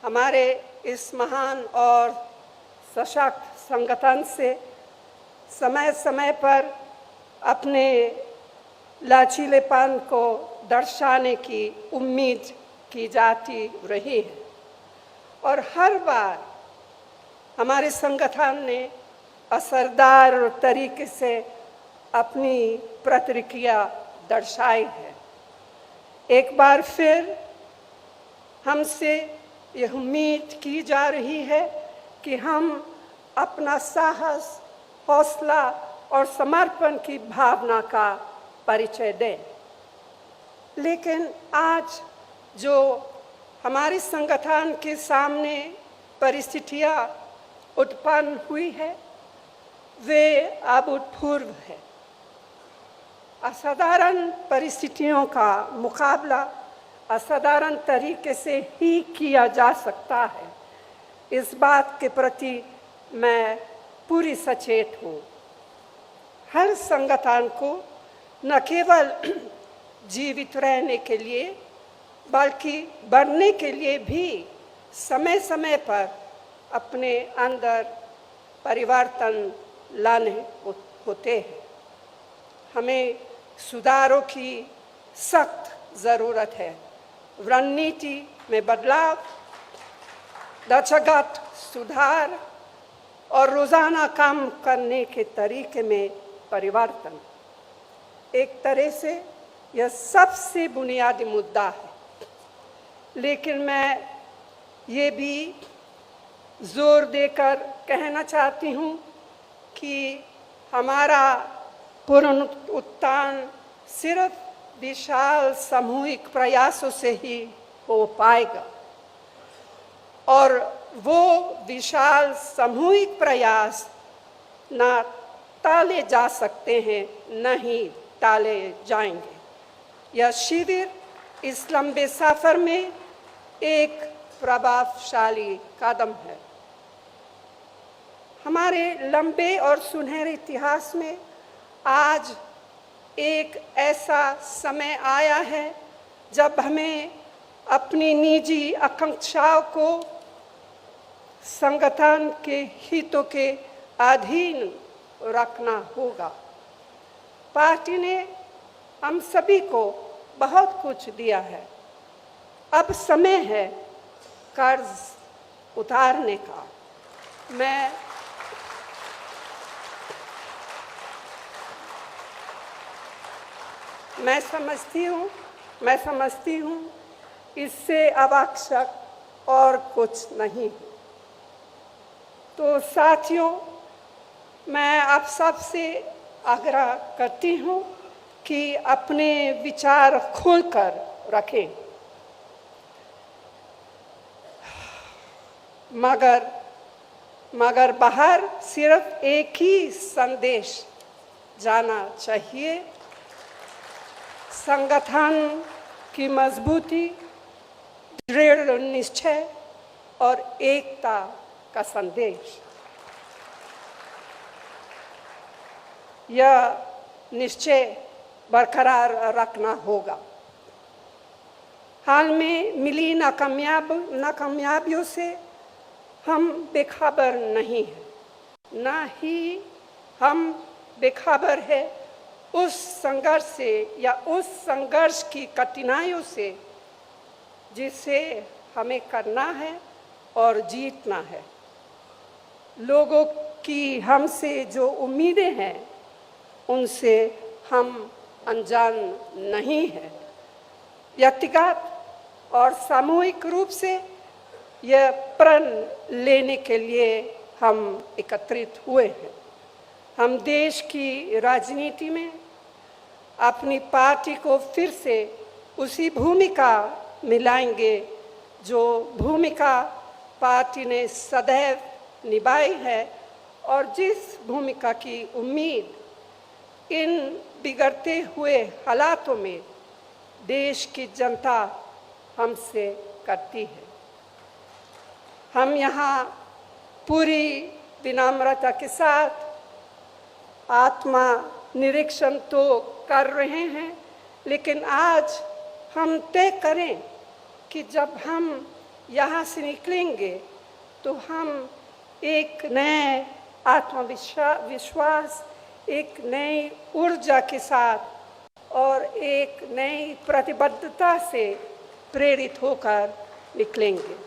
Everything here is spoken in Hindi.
हमारे इस महान और सशक्त संगठन से समय समय पर अपने लचीलेपन को दर्शाने की उम्मीद की जाती रही है और हर बार हमारे संगठन ने असरदार तरीके से अपनी प्रतिक्रिया दर्शाई है। एक बार फिर हमसे यह उम्मीद की जा रही है कि हम अपना साहस, हौसला और समर्पण की भावना का परिचय दें। लेकिन आज जो हमारे संगठन के सामने परिस्थितियां उत्पन्न हुई है वे अभूतपूर्व है। असाधारण परिस्थितियों का मुकाबला असाधारण तरीके से ही किया जा सकता है, इस बात के प्रति मैं पूरी सचेत हूँ। हर संगठन को न केवल जीवित रहने के लिए बल्कि बढ़ने के लिए भी समय समय पर अपने अंदर परिवर्तन लाने होते हैं। हमें सुधारों की सख्त ज़रूरत है। रणनीति में बदलाव, ढांचागत सुधार और रोज़ाना काम करने के तरीके में परिवर्तन। एक तरह से यह सबसे बुनियादी मुद्दा है, लेकिन मैं ये भी जोर देकर कहना चाहती हूँ कि हमारा पुनरुत्थान सिर्फ विशाल सामूहिक प्रयासों से ही हो पाएगा और वो विशाल सामूहिक प्रयास ना टाले जा सकते हैं, न ही टाले जाएंगे। यह शिविर इस लंबे सफर में एक प्रभावशाली कदम है। हमारे लंबे और सुनहरे इतिहास में आज एक ऐसा समय आया है जब हमें अपनी निजी आकांक्षाओं को संगठन के हितों के अधीन रखना होगा। पार्टी ने हम सभी को बहुत कुछ दिया है। अब समय है कर्ज उतारने का। मैं समझती हूँ इससे आवश्यक और कुछ नहीं। तो साथियों, मैं आप सबसे आग्रह करती हूँ कि अपने विचार खोलकर रखें, मगर बाहर सिर्फ एक ही संदेश जाना चाहिए: संगठन की मजबूती, दृढ़ निश्चय और एकता का संदेश। यह निश्चय बरकरार रखना होगा। हाल में मिली नाकामयाबियों से हम बेखबर नहीं हैं, ना ही हम बेखबर है उस संघर्ष से या उस संघर्ष की कठिनाइयों से जिसे हमें करना है और जीतना है। लोगों की हमसे जो उम्मीदें हैं उनसे हम अनजान नहीं हैं। व्यक्तिगत और सामूहिक रूप से यह प्रण लेने के लिए हम एकत्रित हुए हैं। हम देश की राजनीति में अपनी पार्टी को फिर से उसी भूमिका में लाएंगे जो भूमिका पार्टी ने सदैव निभाई है और जिस भूमिका की उम्मीद इन बिगड़ते हुए हालातों में देश की जनता हमसे करती है। हम यहाँ पूरी विनम्रता के साथ आत्मा निरीक्षण तो कर रहे हैं, लेकिन आज हम तय करें कि जब हम यहाँ से निकलेंगे तो हम एक नए आत्मविश्वास, एक नई ऊर्जा के साथ और एक नई प्रतिबद्धता से प्रेरित होकर निकलेंगे।